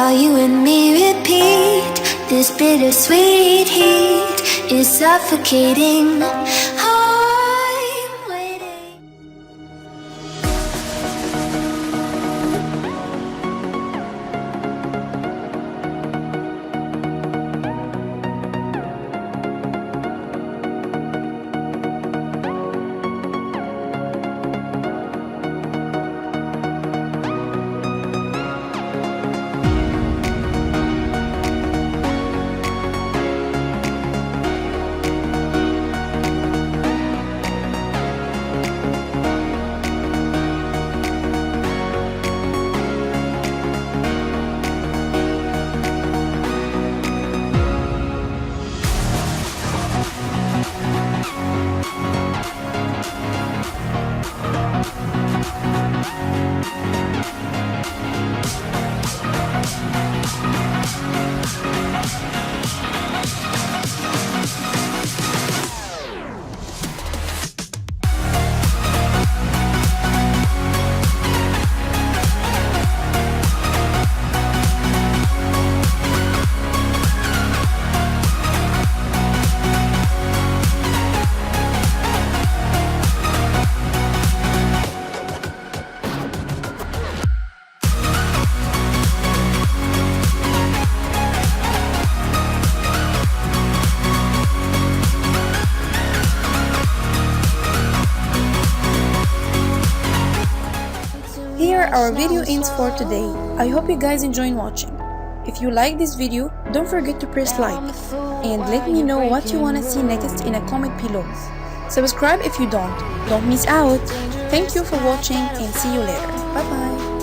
while you and me repeat. This bittersweet heat is suffocating. I'm waiting. Here our video ends for today. I hope you guys enjoyed watching. If you like this video, don't forget to press like and let me know what you wanna see next in a comment below. Subscribe if you don't miss out. Thank you for watching and see you later. Bye bye.